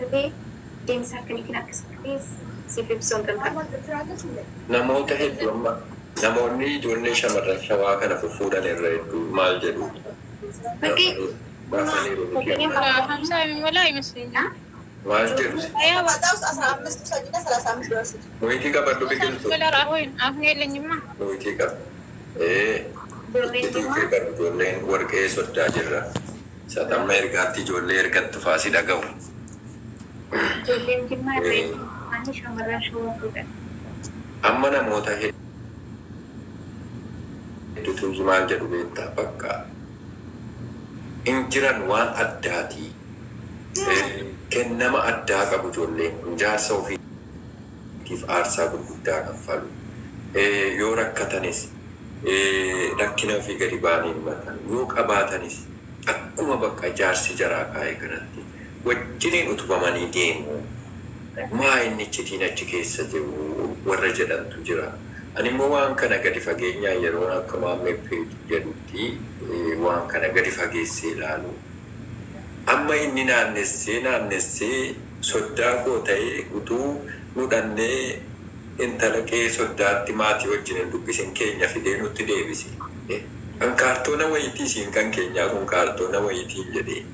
Tapi deemsa akkanii kan akkasitti siif ibsuun danda'a. Namoota hedduu amma namoonni ijoollee shamarran shawaa kana fuudhan irra hedduu maal jedhu. Maal jedhu. Nuyitii qabadhu biqiltuu. Nuyitii qaba. Ijoolleen warqee sodaa jirra. Satamma ergaatti ijoollee ergattu faasi dhaga'u. Ijoolleen jimmaa irra ani shamarran shawaa fuudhan. Amma namoota hedduutu maal jedhu beektaa bakka hin jiran waan addaatii kennama addaa qabu ijoolleen kun jaarsa ofiitiif aarsaa gurguddaa kaffalu yoo rakkatanis rakkina ofii gadi baanii himatan yoo qabaatanis akkuma bakka jaarsi jaraa kaa'e kanatti wajjiniin utubamanii deemu maa inni citiin achi keessa jiru warra jedhantu jira. Ani immoo waan kana gadi fageenyaa yeroo akka maammee jedhutti waan kana gadi fageessee ilaalu. Amma inni naannessee soddaa koo ta'ee utuu nudhannee intala qe'ee soddaatti maatii wajjin dubbisin keenya fidee nutti deebise. Kan kaartoona wayitii isiin kan keenyaa kun kaartoona wayitiin jedhee.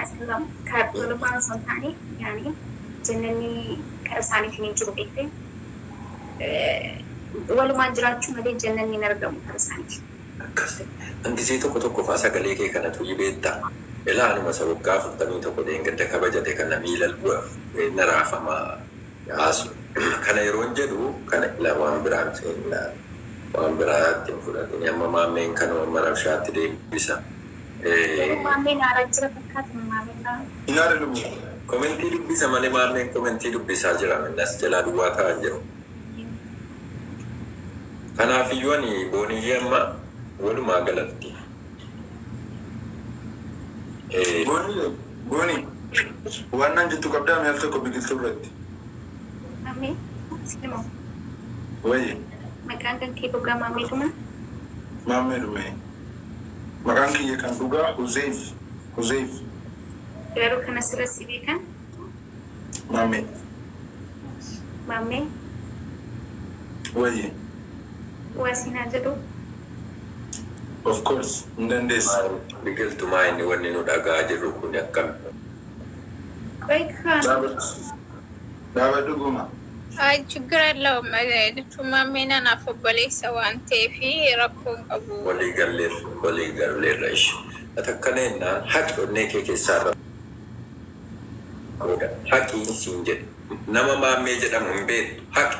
Asirraa kaartoona baasoo ta'anii yaani jennanii karaa isaaniitiin hin jiru beekte. Walumaan jiraachuu malee jennanii hin argamu karaa isaaniitiin. Akkasii. Hangisee tokko faa sagalee kee kanatu beektaa. Ilaanuma sababgaa 41 deengadda kabajate kana miila na raafamaa yaasu. Kana yeroon jedhu kana ila waan biraan seenaa. Waan biraatti fudhatanii amma maammeen kanuma marabshaatti deebisa. Maammeen haaraa jira fakkaatu maamilaa. Inaara lubu. Komentii dubbisa malee maammeen komentii dubbisaa jira. Innas jalaa duwwaa ta'an jiru. Kanaafiyyuu ani booniyyee amma walumaa galatti. Booni waan naan jettu qabdaa meel tokko biqiltuu irratti. Maammee siima. Wayii. Maqaan kan kee dhugaa maammee dhuma? Maammee dhume. Maqaan kiyya kan dhugaa Huzeef. Garuu kana sirriitti beekan? Maammee. Maammee Wayii. waasinaa jedhu? Of course, hin dandeessi. Biqiltumaa inni wanni nu dhagaa jirru kun akkam. Dhaaba dhuguma. ችግር የለውም ማሜና ናፈበሌሰ ዋንቴ ፊ ረኮን ቀቡ walii galleerra ishi atakkanaennaan haqi onnee kee keessaa irra haqiin siin jedhe nama maammee jedhamu hin beektu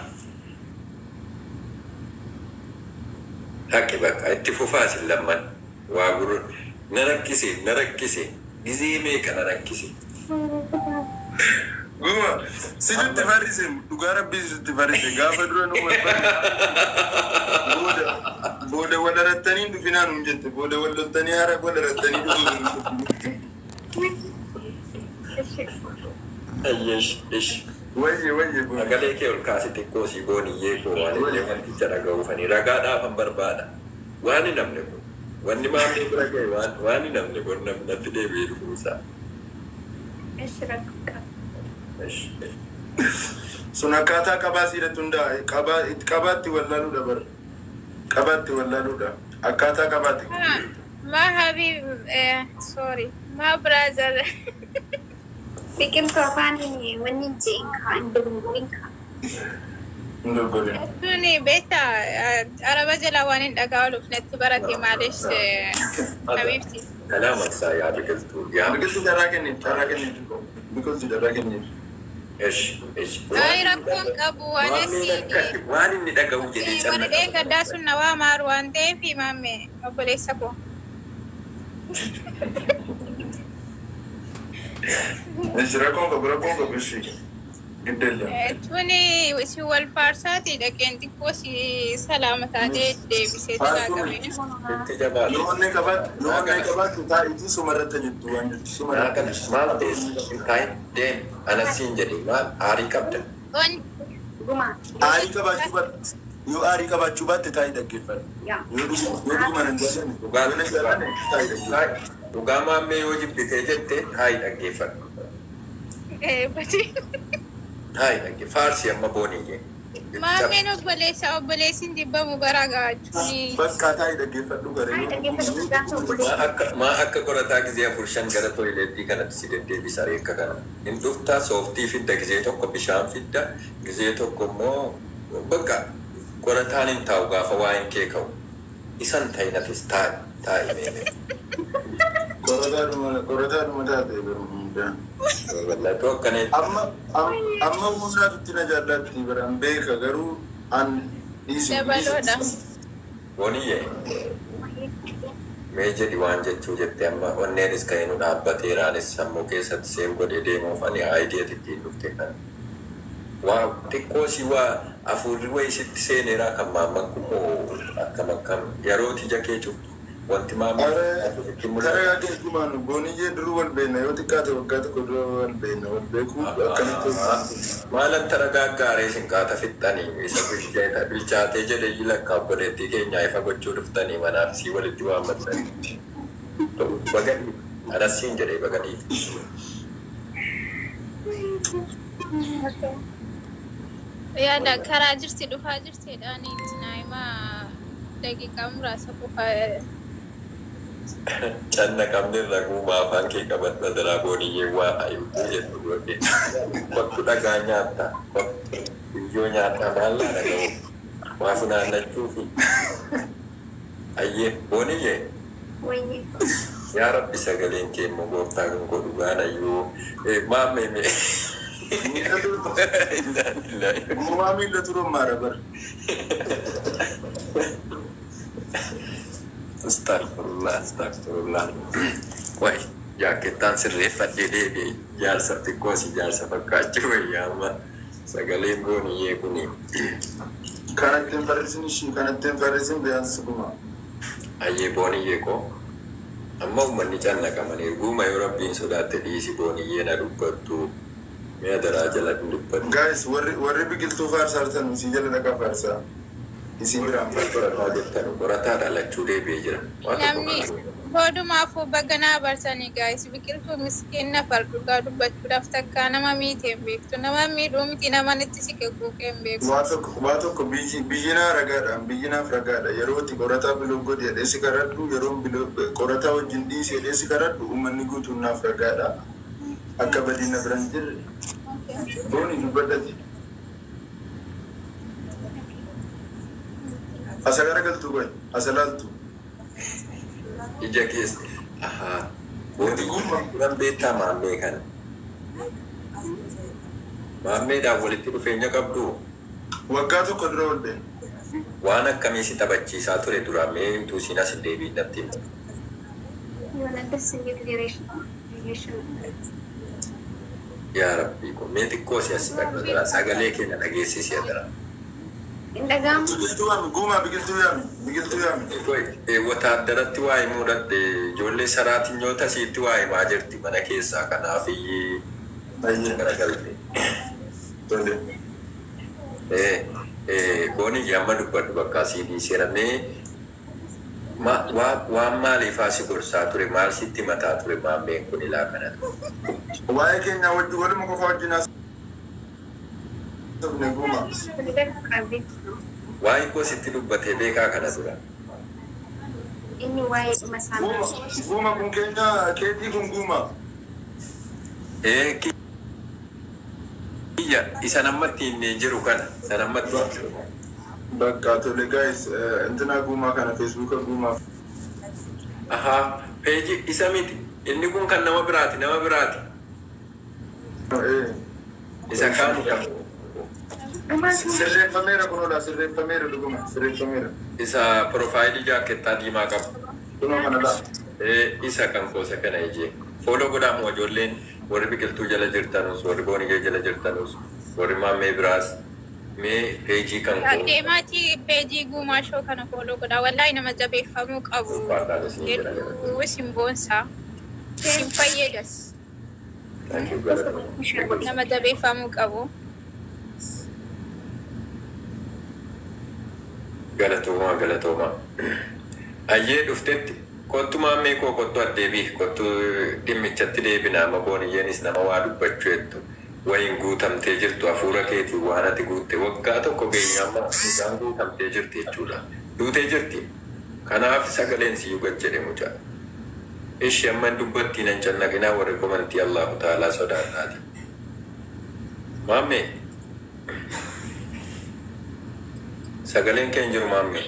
haqi bakka itti fufaa sin lamman waa guru na rakkise gizee meeqa na rakkise. Guma, sijutti farrise, dhugaa rabbii sijutti farrise, gaafa dura nu booda wal harattanii dhufinaan hin jette, booda wal loltanii hara wal harattanii dhufinaan. Ishi. Wayye. Sagalee kee ol kaasi xiqqoo si booniyyee koo waan illee wanticha dhaga'uufanii ragaadhaafan barbaada. Waan hin namne kun wanni maammee bira ga'e waan hin namne kun natti deebi'ee dhufuusaa. Ishi rakkoo qaba. Sun akkaataa qabaa siidhatu hundaa'e qabaatti wallaaluudha bara. Qabaatti wallaaluudha. Akkaataa qabaatti. ማ ሀቢብ ሶሪ ማ ብራዘር Biqiltuu afaaniin wanni je'inka hin dogoggorinka. Hin doggorin. እሱን ቤታ አረበ ጀላ ዋንን ደጋውሉፍ ነት በረቴ ማለሽ ሀቢብቲ Kalaamaksaa yaa biqiltuu yaa Biqiltuu darraa kenniif. Biqiltuu darraa kenniif. ishi. አይ ረኮን ቀቡ ዋነሲ Waan inni dhaga'u jedhee ወንዴ ገዳሱን ነዋ ማር ዋንቴ ፊ ማሜ ኦፖሌሰኮ Ishi rakkoon qabu ishi. Giddella. Tuni si wal faarsaati dhaqeen xiqqoo si salaamataa deebisee dalaagame. itti jabaatu. Loonee qabaatu taa'itii sumarratti jettu waan jettu sumarratti. Maal ta'es hin deem anasiin jedhe maal aarii qabda. Guma. Yoo aarii qabaachuu baatte taa'ii dhaggeeffadha. Yoo dhuguma nan jaallanne Dhugaa maammee yoo jibbitee jette taa'ii dhaggeeffadhu. Bati. Hai lagi Farsi amma booniyye. Maameen obboleessin dibbamu bara gaachuni. Bakka taa'ee dhaggeeffadhu Ay, dhaggeeffatu gaafa Maa akka qorataa gizee afur shan gara toileettii kanatti si deddeebisa reekka kana. Hin dhuftaa sooftii fidda gizee tokko bishaan fidda gizee tokko immoo bakka qorataan hin taa'u gaafa waa'een kee ka'u. Isan ta'inatis taa'i meene. qorataadhuma taatee barumdaa. Bal'atoo akkanee Amma humnaatutti na jaallatti biran beeka garuu an dhiisu. Dabaloodha. booniyyee mee jedhi waan jechuu jette amma onneenis ka'ee nu dhaabbateeraanis sammuu keessatti seen godhee deemuuf ani aayidiyaa ittiin dhufte kan. Waa xiqqoo si waa afurri wayisitti seeneeraa kan maamman kummoo akkam yeroo tija kee cuftu wanti maamman Karaa yaadee kumaan booniyyee duruu wal beekna yoo xiqqaate waggaa tokko dura wal beekna wal beekuu akkamitti maalan tara gaaggaaree sinqaata fixxanii isa bilchaatee jedhe lakkaa obboleettii keenyaa ifa gochuu dhuftanii manaaf sii walitti waammattanii bagadiif anasiin jedhee bagadiif. Yaada karaa jirti dhufaa jirtidhaan itti naa'imaa daqiiqaa muraasa qofaa. Canna qabnirra guumaa afaan kee qabadha daraa booniyyee waa ayuutuu jedhu godhe bakku dhagaa nyaatta iyyoo nyaatta maallaa dhaga'u waa funaannachuu fi ayyee booniyyee wayii. yaa rabbi sagaleen kee immoo gooftaa kan godhu gaanayyuu maammee uumaa miila turuun maara bara. Astagfirullah. Wai, jaakettaan sirreeffadhee deebi'e jaarsa xiqqoo si jaarsa fakkaachuu wayyaa amma sagaleen booniyyee kuni. Kanatti hin farrisin ishii kanatti hin farrisin beeyansi kuma. Ayyee booniyyee koo amma uummanni cannaqamanii guuma yoo rabbiin sodaatte dhiisi booniyyee na dubbattu mi'a daraa jala dubbattu. Guys, warri biqiltuu faarsaartan si jala dhaqa faarsaa. Isin biraan qorataa jettan qorataa dhalachuu deebi'ee jira. Namni hodhumaafuu baganaa barsanii gaa'is biqiltuu miskiinna fardugaa dubbachuudhaaf takkaa nama miitee hin beektu. Nama miidhuu miti naman itti siqe quuqee hin beektu. waa tokko biyyinaa ragaadhaan biyyinaaf ragaadha. Yeroo itti qorataa biloo godhi jedhee si kadhadhu yeroo qorataa wajjin dhiisi jedhee si kadhadhu uummanni guutuun naaf ragaadha. Akka badina biran jirre. Booni dubbadhati. Asa garagaltu goy, asa laaltu. Ija keessa. Ahaa. Booniyyee beektaa maammee kana. Maammeedhaan walitti dhufeenya qabdu. Waggaa tokko dura ol beekna. Waan akkamii si taphachiisaa ture dura mee utuu siin as hin deebiin natti himu. የሆነ ደስ የሚል ሪሌሽን Yaa Rabbii kun mee xiqqoo si as dhaggeeffadha sagalee keenya dhageessisi adara. እንደጋም Biqiltuu yaami, guumaa biqiltuu yaami, biqiltuu yaami. Wataaddaratti waa himuu dadhe ijoollee saraatinyoota siitti waa himaa jirti mana keessaa kanaaf Baay'ee garagalte. tole. Booniyyee amma dubbadhu bakka asii dhiiseeramee waan maaliifaa si gorsaa ture maal sitti mataa ture maammeen kun ilaa kanatti. Waa'ee keenya wajji waluma qofa wajjin as. Guumaa. Waa'ee koo sitti dubbatee beekaa kana dura. inni waa'ee masaanaa Guuma kun keenya keetii kun guumaa. Kiyya isa namatti hin jiru kana isa namatti Bakka tole guys, intina guumaa kana Facebooka guumaa. ahaa peeji isa miti inni kun kan nama biraati isa kaanu kan Sirreeffameera kunuudha, sirreeffameera dhuguma, sirreeffameera. isa profaayilii jaakettaa diimaa qabu. Kunoo kana laa. Isa kan koosa kana ijee fooloo godhaamu ijoolleen warri biqiltuu jala jirtanus warri booniyyee jala jirtanus warri maammee biraas mee peejii kan koo Deemaatii peejii guumaa shoo kana fooloo godhaa. Wallaahi nama jabeeffamuu qabu. Hedduu simboonsaa. Hin fayyadas. Nama jabeeffamuu qabu. Galatoomaa. Ayyee dhuftetti kottu maammee koo kottu addeebii kottu dhimmichatti deebinaa mabooniyyenis nama waa dubbachuu jettu wayin guutamtee jirtu hafuura keetii waan ati guutte waggaa tokko geenyamma isaan guutamtee jirti jechuudha duutee jirti kanaaf sagaleen siyyuu gad jedhe mucaa ishi amman dubbattiin hin cannaqinaa warri komantii Allahu ta'aalaa sodaannaati maammee sagaleen keen jiru maammee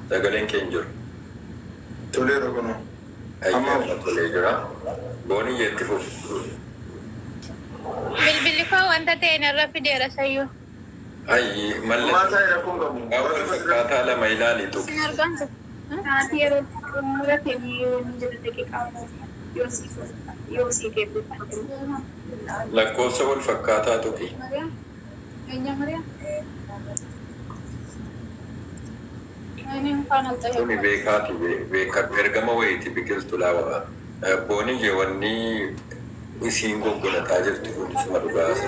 sagaleen keen jiru Toleera kuno. ayyaana tolee jira boonii jetti fufu Bilbilli koo wanta ta'e narra fideera sayyuu. ayyi mallattoo Maataa irra kun qabu. wal fakkaataa lama ilaali tuqi Sin argamtu. Taatee yeroo murate yoo jira daqiiqaa yoo sii deebiifate. lakkoofsa wal fakkaataa tuqi Eenyu Mariyaa? Ani kan al ta'e. kuni beekaati beeka ergama wayiiti biqiltu laawa boonii yewanni isiin goggolataa jirtu kun isuma dhugaasa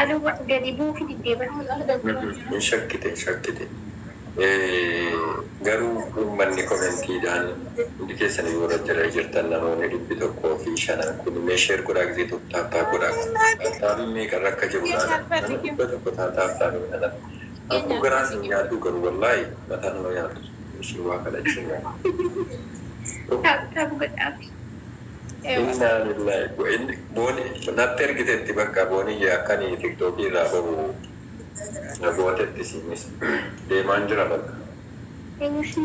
Aduwwa gadi buufi diddeebata. hin shakkite garuu uummanni komentiidhaan hundi keessan yoo jira jirtan namoonni 105 kun meesheer godhaa gisee tokko taaptaa godhaa taaptaabii meeqarra akka jirudhaan nama 100 taaptaabii kana akkuma garaa sin yaaddu garuu wallaahi mataa nama yaaddu ishii waa kadhachuun Taaptaa godhaafi. inna lillahi inni booni natti ergitetti bakka boonii akkanii tiktookii irraa bahu nagootetti siinis deemaan jira bakka Eenyushi?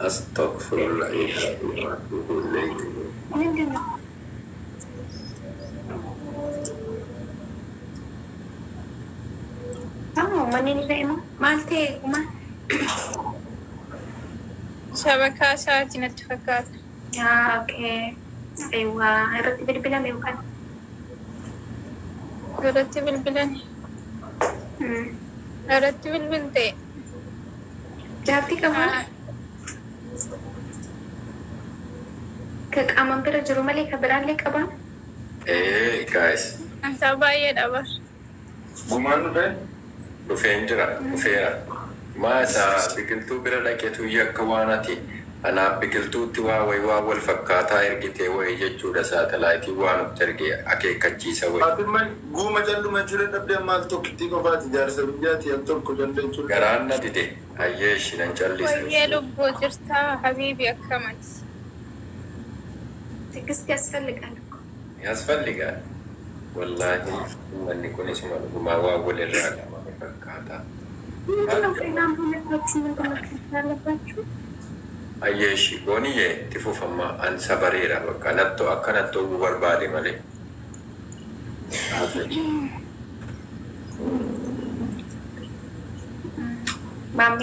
astaghfirullah wa atubu ilayhi Nandun. Manni ni ta'e maal ta'e kuma? Shabakaa isaati natti fakkaata. Okay. Eewwaa irratti bilbilame yookaan? Irratti bilbilani. Irratti bilbilte. Jaartii qabaa? Ka qaaman bira jiru malee ka biraallee qabaa? guys Antaa baay'ee dhabar. Gumaan dhufe? dhufeen jira dhufeera maasa biqiltuu bira dhaqeetu yakka waan ati anaaf biqiltuutti waa wal fakkaataa ergitee wayii jechuudha saatalaayitii waan nutti erge akeekkachiisa wayii Fatimman guuma calluma jira dhabdee maal tokkittii qofaati jaarsa biyyaati al tokko dandeechuudha. garaan na dide hayyee ishinan Wayyee callise lubbuu jirtaa habiibi akkamati. Tigisti ያስፈልጋል እኮ ያስፈልጋል ወላሂ manni kun isuma dhugumaa waa walirraa qabame fakkaata ምንድነው ጤናም ሁለታችሁ ምንድነው ያለባችሁ? hayyee ishii booniyyee itti fufamma an sabareera bakka nattoo akka nattoo barbaade malee ማሜ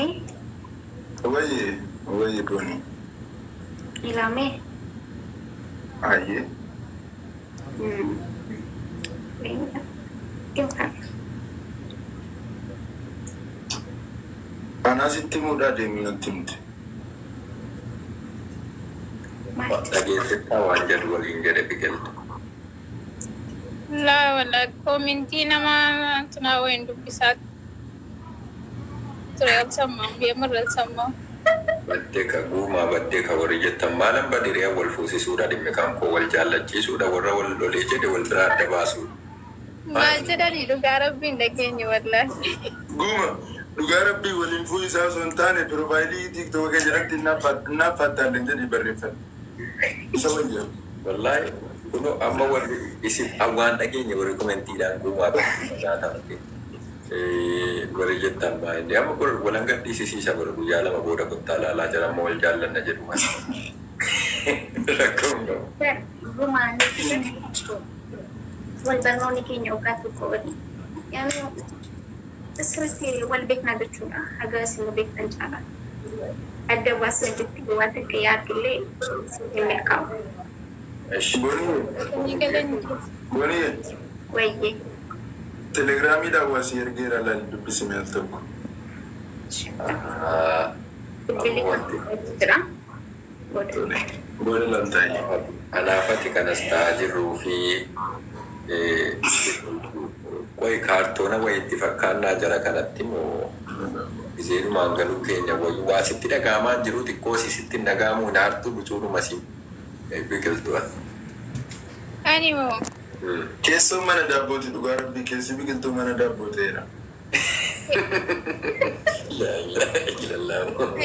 Wayye booni. ኢላሜ Ayyee. Anaasitti muudhaa deemee natti himte. dhageessittaa waan jedhu waliin jedhe biqiltu Laa wala koomintii namaa tunaa wayin dubbisaa ture alsammaa beemarra alsammaa. baddee ka guumaa baddee ka warri jettan maalan badiriyaa wal fuusisuudha dhimme kan koo wal jaallachiisuudha warra wal lolee jedhe wal biraa adda baasuudha. Maal jedhanii dhugaa rabbiin dhageenye wallaahi. Guuma dhugaa rabbii waliin fuu isaa osoo hin taane piroofaayilii tiiktooka jalatti naaf fattaaleen jedhii barreeffadhe. Isa wayyaa. Wallahi kuno amma warri isin waan dhageenye warri komentiidhaan guumaa baddee warri jettan baay'ee amma walan gadhiisisiisa bara guyyaa lama booda kottaa laalaa jira amma wal jaallanna jedhu malee. Rakkoon qabu. والبرنامج كيني أوقات الكوري يعني تسرتي والبيت نادتشونا حاجة اسمه بيت تنجانا أدى واسمة جدي جواتك يا كلي يملكاو Esh. Inni galanii Booniyee ويجي telegiraamiidhaan waa si ergeera laal dubbisime al tokko. باللي ترى Booni lan taa'ee. Anaafati kanas ta'aa jirruu fi Qoy kaartoona wayiitti fakkaannaa jara kanatti moo iseenumaan galuu keenya wayii waa sitti dhagaamaa jiru xiqqoo sitti dhagaamuu hin aartu bucuudhuma si biqiltuudha. Ani moo Keessoo mana daabbooti dhugaa rabbii keessi biqiltuu mana daabboo ta'eera.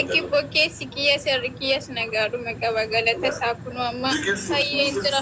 Aki bokkeessi kiyya sirri kiyyas nagaadhuma qaba galata isaa kunuu amma fayyee jira.